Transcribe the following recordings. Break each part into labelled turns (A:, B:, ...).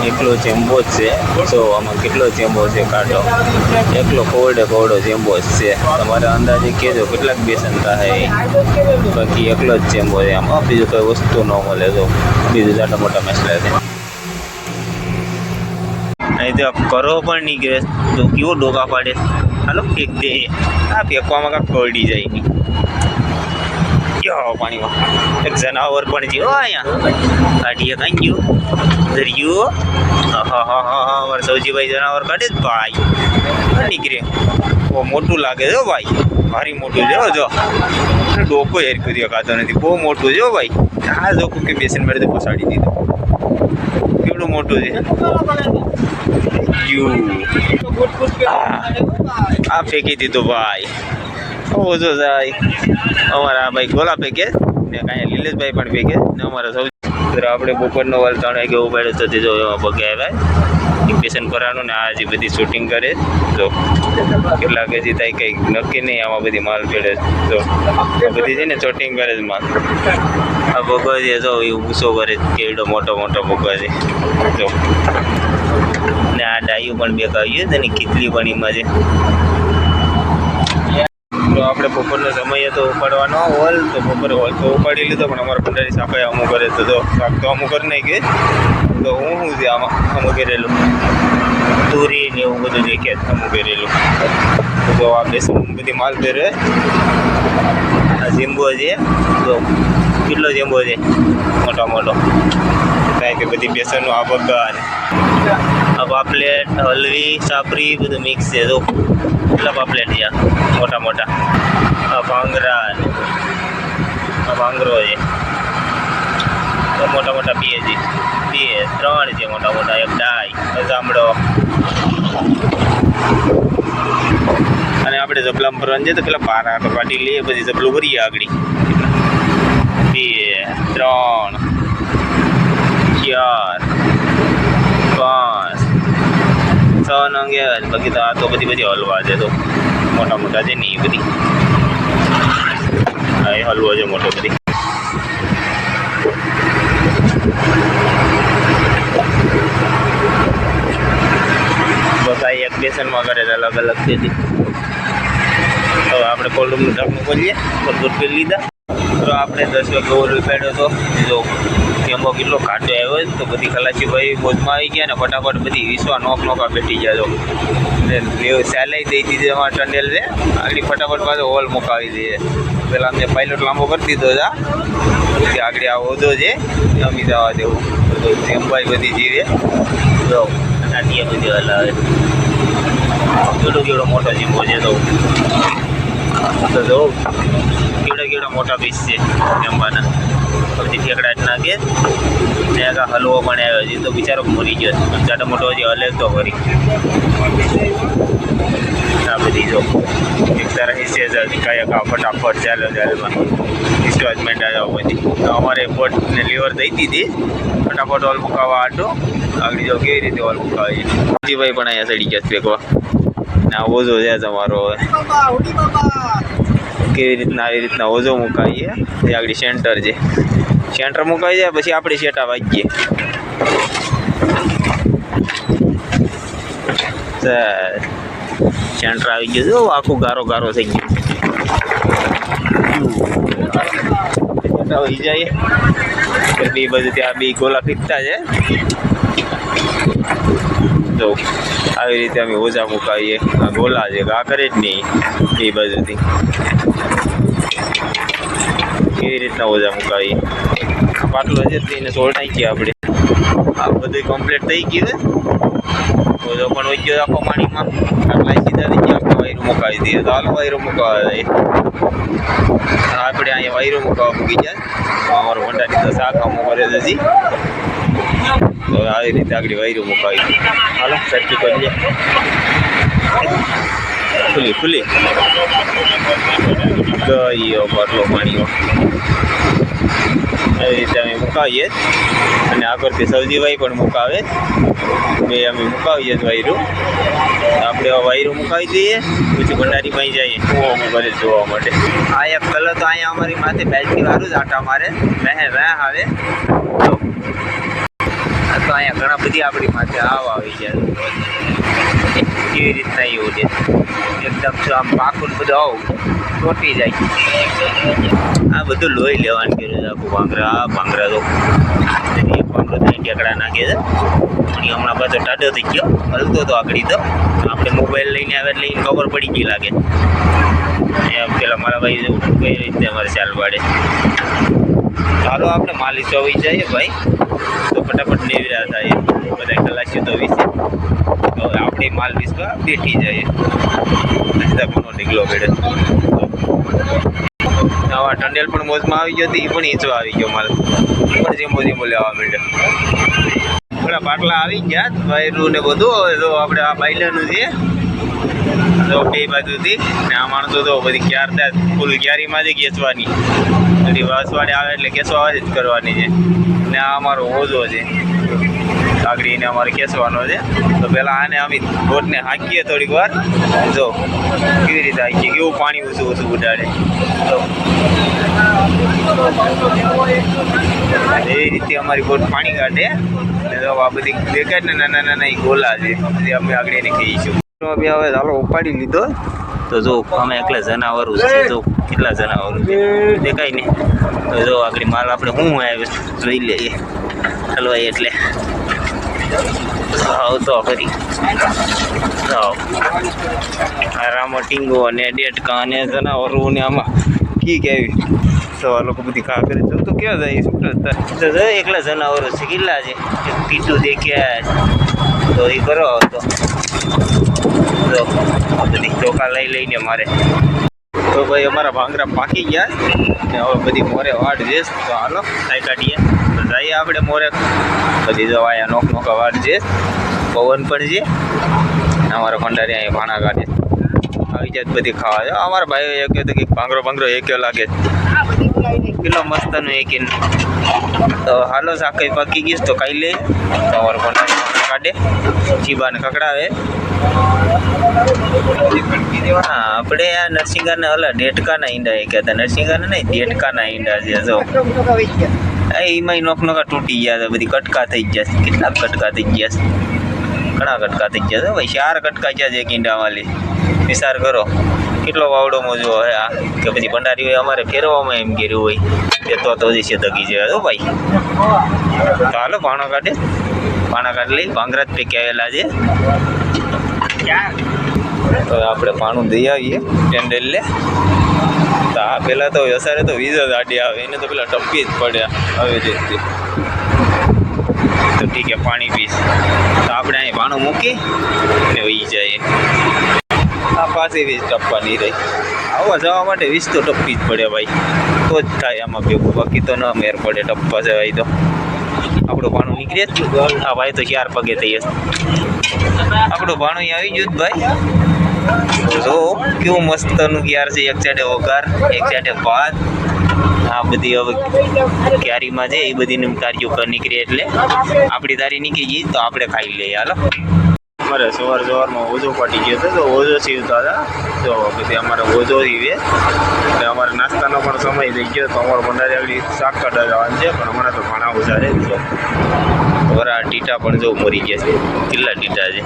A: એકલો ચેમ્બો જ છે. જો આમાં કેટલો ચેમ્બો છે કાઢો, એકલો કોવડો ચેમ્બો જ છે. તમારે અંદાજે કહેજો કેટલાક બેસન થાય. બાકી એકલો જ ચેમ્બો છે આમાં, બીજું કોઈ વસ્તુ ન મળે. જો બીજું જાટા મોટા મસલા છે. અહીં તો કરો પણ નીકળે તો કેવો ડોકા પાડે. હાલો ફેંક દે. આ ફેંકવામાં કાંક કરડી જાય નહીં. પાણીમાં એક જનાવર પણ છે અહીંયા. કાઢીએ કઈ ગયું દરિયો. હા સૌજીભાઈ જનાવર કાઢે જ ભાઈ. નીકળે બહુ મોટું લાગે છે ભાઈ, ભારી મોટું છે. જો ડોકો હેર કર્યો ખાતો નથી, બહુ મોટું છે ભાઈ. આ જોખું કે બેસન મેળે તો પસાડી દીધું. કેવડું મોટું છે. આ ફેંકી દીધું ભાઈ. ઓછો જાય અમારા ભાઈ ગોલા ફેંકે ને કાંઈ લીલેશભાઈ પણ ફેંકે ને અમારા સૌ. આપણે બપોરનો વાલ 3 વાગે ઉપાડ્યો તો તે જો એમાં પગે આવ્યા ઇમ્પ્રેશન કરવાનું ને આ જે બધી શૂટિંગ કરે. જો કેટલા કેજી થાય કંઈ નક્કી નહીં. આમાં બધી માલ પેડે જો બધી છે ને શૂટિંગ કરે જ માલ. આ પગો છે જો એ ઊંચો કરે કેવડો મોટો પગો છે. જો ને આ ડાયું પણ બે કાવ્યું તેની ખીચલી પણ એમાં છે. તો આપણે બપોરનો સમય તો ઉપાડવાનો હોલ તો બપોરે હોલ તો ઉપાડી લીધો, પણ અમારા ભંડારી સાફાઈ અમુક કરે તો શાક તો અમુક કરી નહીં કે તો હું શું છે આમાં અમુક કરેલું તુરી ને એવું બધું દેખે અમુક કરેલું. તો આ બેસન બધી માલ પહેરે. આ જીંબો છે તો કેટલો જીંબો છે મોટો કારણ કે બધી બેસનનું આ બગા ને આ પાપલેટ હલવી સાપરી બધું મિક્સ છે. તો કેટલા પાપલેટ છે મોટા. આ ભાંગરા આ ભાંગરો છે મોટા 2 છે 3 છે મોટા. એક ડાય જામડો. અને આપણે જબલામ ભરવાનું છે તો પેલા પારા તો કાઢી લઈએ, પછી જબલું ભરીએ આગળ. 2 3 4 5 6 નંગ. બાકી તો આ તો બધી હલવા છે તો મોટા છે ને એ બધી. હા એ હલવો છે મોટો બધી. બધા એક બેસનમાં કરે છે અલગ તેથી. હવે આપણે કોલ્ડ રૂમનું ઢાંકણું ખોલીએ. કોલ્ડ પી લીધા તો આપણે 10 વાગે ઓવર પેડ્યો તો જો એમાં કેટલો કાંટો આવ્યો તો બધી ખલાસી ભાઈ મોજમાં આવી ગયા ને ફટાફટ બધી વિશ્વા નોકા બેઠી ગયા. તો સહેલાઈ દઈ દીધી એમાં ટંડેલ છે આગળ ફટાફટ પાછો હોલ મુકાવી દઈએ. પહેલાં અમને પાયલોટ લાંબો કરી દીધો હતા પછી આગળ આ હોદો છે અમી જવા દેવું તો અંબાઈ બધી જીવે. જો નાટીએ બધી હલાવે કેવડો મોટો જીવો છે. તો જો કેવડા મોટા પીસ છે અંબાના. બધી ઠેકડા જ નાખે ને આ હલવો પણ આવ્યો છે તો બિચારો મરી ગયો. જાડો મોટો હજી હલે તો ફરી. આ બધી જો એક તારા હિસ્સે કયા ફટાફટ ચાલમાં ડિસ્ટોચમેન્ટ આવ્યા બધી. તો અમારે બોટને લીવર દઈ દીધી ફટાફટ ઓલ મુકાવવા આટો. આગળ જો કેવી રીતે ઓલ મુકાવી. ભાઈ પણ અહીંયા ચડી ગયા ફેંકવા. ના ઓઝો છે તમારો હવે કેવી રીતના આવી રીતના ઓઝો મુકાવીએ. એ આગળ સેન્ટર છે, સેન્ટર મુકાવી જાય પછી આપણે શેટા વાગીએ. સેન્ટર આવી ગયું જો આખું ગારો થઈ ગયું. આવી જાય બે બાજુ ત્યાં 2 ગોલા ફીકતા છે. તો આવી રીતે અમે ઓઝા મુકાવીએ. આ ગોલા છે આ કરે જ નહીં બે બાજુથી. કેવી રીતના ઓઝા મુકાવીએ. પાટલો છે એને સોળ નાખીએ આપણે. આ બધું કમ્પ્લીટ થઈ ગયું. ઓઝો પણ હોય ગયો આખો પાણીમાં. આટલા સીધા થઈ ગયા. આપણે વાયરું મુકાવી દઈએ તો હાલો વાયરું મુકાવા જાય. આપણે અહીંયા વાયરું મુકાવા મૂકી જાય. અમારો ભંડારી તો શાક અમુક કરે છે. તો આવી રીતે આગળ વાયરું મુકાવી. હાલો સરખી કરીએ. ખુલ્લી ગયો બાટલો પાણીમાં. આવી રીતે અમે મુકાવીએ અને આગળથી સૌજીભાઈ પણ મુકાવે. બે અમે મુકાવીએ જ વાયરું. આપણે વાયરું મુકાવી દઈએ પછી ભંડારી પાસે જઈએ હું ઘરે જોવા માટે. આ એક કલર તો અહીંયા અમારી માથે બેલ્ટી વાળું જ આટા મારે રહે આવે. તો અહીંયા ઘણા બધી આપણી માથે આવી જાય કેવી રીતના એ ઉડે એકદમ આમ પાકું બધું આવું તૂટી જાય આ બધું લોહી લેવાનું કર્યું છે આખું ભાંગરા તો એક ભાંગરો ત્યાં ટેકડા નાખે છે પણ હમણાં પાછો ટાઢો થઈ ગયો હલતો તો આગળ તો આપણે મોબાઈલ લઈને આવે એટલે એને ખબર પડી ગઈ લાગે પેલા મારા ભાઈ કઈ રીતે અમારે ચાલ પાડે ચાલો આપણે માલિશ હોવી જાય ભાઈ તો ફટાફટ નેવરા થાય બધા ખલાસી તો વિશે તો આપણે માલ વિસવા બેઠી જાય ઘણો નીકળો પડે નવા ટંડેલ પણ મોજમાં આવી ગયો એ પણ ઈંચો આવી ગયો માલ પણ જેમો લેવા માંડ્યો થોડા પાટલા આવી ગયા વાયરું ને બધું હવે તો આપણે આ બાયલાનું છે તો બે બાજુથી ને આ માણસો તો બધી ક્યાર થાય ફૂલ ક્યારીમાં જ ઘેસવાની બધી વાસવાડે આવે એટલે કેસવા જ કરવાની છે ને આ અમારો ઓઝો છે કાકડીને અમારે કેસવાનો છે તો પહેલાં આને અમે બોટને હાંકીએ થોડીક વાર જો કેવી રીતે હાંકીએ કેવું પાણી ઊંચું ઊંચું ઉડાડે તો એવી રીતે અમારી બોટ પાણી કાઢે ને તો આ બધી દેખાય ને નાના નાના એ ગોલા છે એ અમે આગળ એને કહીશું અમે હવે ચાલો ઉપાડી લીધો તો જો અમે એકલા જનાવરો છે જો કેટલા જનાવરો છે દેખાય ને તો જો આગળ માલ આપણે શું આવે જોઈ લઈએ હલવાઈ એટલે તો ફરી આરામાં ટીંગો અને ડેટકા અને જનાવરો ને આમાં કી કેવી તો આ લોકો બધી ખા કરે તો ક્યાં જાય શું તો એકલા જનાવરો છે કેટલા છે પીટું દેખ્યા તો એ કરો તો બધી ચોખા લઈને મારે તો ભાઈ અમારા ભાંગરા પાકી ગયા ને હવે બધી મોરે વાટ જઈશ તો હાલો સાઈ કાઢીએ તો જઈએ આપણે મોરે બધી દવાયા નોખા વાટ જઈશ પવન પણ છે અમારા ભંડારી અહીંયા ભાણા કાઢે આવી જાય બધી ખાવા છે અમારા ભાઈઓ એ કહે કે ભાંગરો એક્યો લાગે કેટલો મસ્તનું એકી તો હાલો સાકઈ પાકી ગઈશ તો ખાઈ લે તો અમારો ભંડારી ભાણા કાઢે ચીબાને ખકડાવે હા આપણે આ નરસિંગાના ઓલા ડેટકાના ઈંડા એ કહેતા નરસિંગાના નહીં ડેટકાના ઈંડા છે જો એમાં નોખા તૂટી ગયા છે બધી કટકા થઈ ગયા છે કેટલાક કટકા થઈ ગયા છે ઘણા કટકા થઈ ગયા છે ભાઈ 4 કટકા ગયા છે એક ઈંડામાં લે વિચાર કરો કેટલો વાવડો મોજો હે આ કે બધી ભંડારી હોય અમારે ફેરવામાં એમ કર્યું હોય તો હજી છે દગી જાય તો ભાઈ ચાલો પાણા કાઢી લઈ ભાંગરા જ પૈકી આવેલા છે તો આપણે પાણું દઈ આવીએ ટેન્ડલ લે તો આ પહેલાં તો વ્યવસાય તો વીજ જ આડી આવે એને તો પેલા ટપકી જ પડ્યા આવી રીતે તો ઠીક છે પાણી પીશ તો આપણે અહીં પાણું મૂકી ને વહી જઈએ આ પાસે વીજ ટપવા નહીં રહી આવવા જવા માટે વીજ તો ટપકી જ પડે ભાઈ તો જ થાય આમાં ભેગું બાકી તો ન મેર પડે ટપવા જવાય તો આપણું પાણું નીકળે જ હા ભાઈ તો 4 પગે થઈ જશે આપણું ભાણું આવી ગયું ભાઈ જો કેવું મસ્તનું ક્યાર છે એક સાઈડે વઘાર એક સાઈડે ભાત આ બધી હવે ક્યારીમાં છે એ બધી તારીઓ નીકળી એટલે આપણી તારી નીકળી ગઈ તો આપણે ખાઈ લઈએ હાલો અમારે સવારમાં ઓઝો પાટી ગયો હતો તો ઓઝો સીવતા હતા તો પછી અમારે ઓઝો સીવે એટલે અમારે નાસ્તાનો પણ સમય થઈ ગયો તો અમારો ભંડારી આગળ શાક કાઢવા જવાનું છે પણ હમણાં તો ઘણા ઓછા છે તો વરા ટીટા પણ જો મરી ગયા છે કેટલા ટીટા છે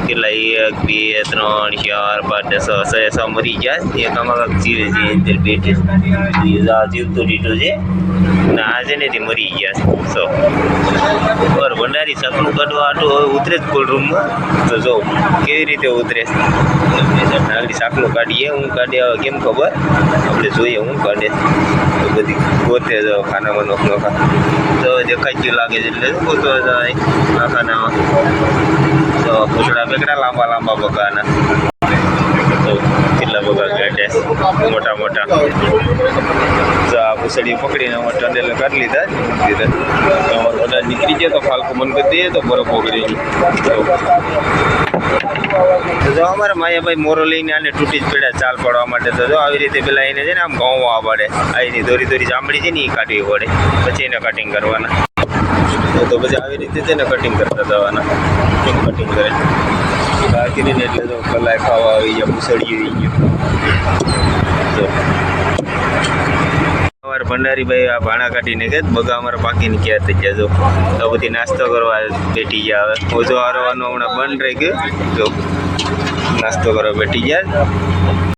A: કેટલા 1 2 3 4 5 6 6 મરી ગયા એક આમાં જીવે છે અંદર બેઠે જીવતું ટીટું છે ને આ છે ને તે મરી ગયા છે બરાબર ભંડારી સપનું કાઢવા આટલું હવે ઉતરે જ કોલ રૂમમાં તો જો કેવી રીતે ઉતરે આગળ સાકલું કાઢીએ હું કાઢે કેમ ખબર આપણે જોઈએ હું કાઢે તો બધી ગોતે જાઓ ખાનામાં નોખા તો દેખાઈ ગયું લાગે છે એટલે ગોતો જાય આ ખાનામાં તો પૂછડા બેકડા લાંબા બગાના તો કેટલા બગા ગયા મોટા તો આ પૂછડી પકડીને અમારે ટંડેલ કાઢી લીધા અમારો ઓર્ડર નીકળી જાય તો ફાલકો બંધ કરી દઈએ તો બરફ ઓગળી જો અમારા માયાભાઈ મોરો લઈને આને તૂટી જ પડ્યા ચાલ પડવા માટે તો જો આવી રીતે પેલા એને છે ને આમ ઘઉંવા પડે અહીંની દોરી ચામડી છે ને એ કાઢવી પડે પછી એને કટિંગ કરવાના તો પછી આવી રીતે છે ને કટિંગ કરતા જવાના કટિંગ કરે કાકીને એટલે તો કલાય ખાવા આવી ગયા પૂછડી આવી ગયું તો અમારે ભંડારીભાઈ આ ભાણા કાઢીને કે બગા અમારા પાકીને ક્યાં થઈ ગયા તો બધી નાસ્તો કરવા બેઠી ગયા હવે ઓછો હારવાનું હમણાં બંધ રહી ગયું જો નાસ્તો કરવા બેઠી ગયા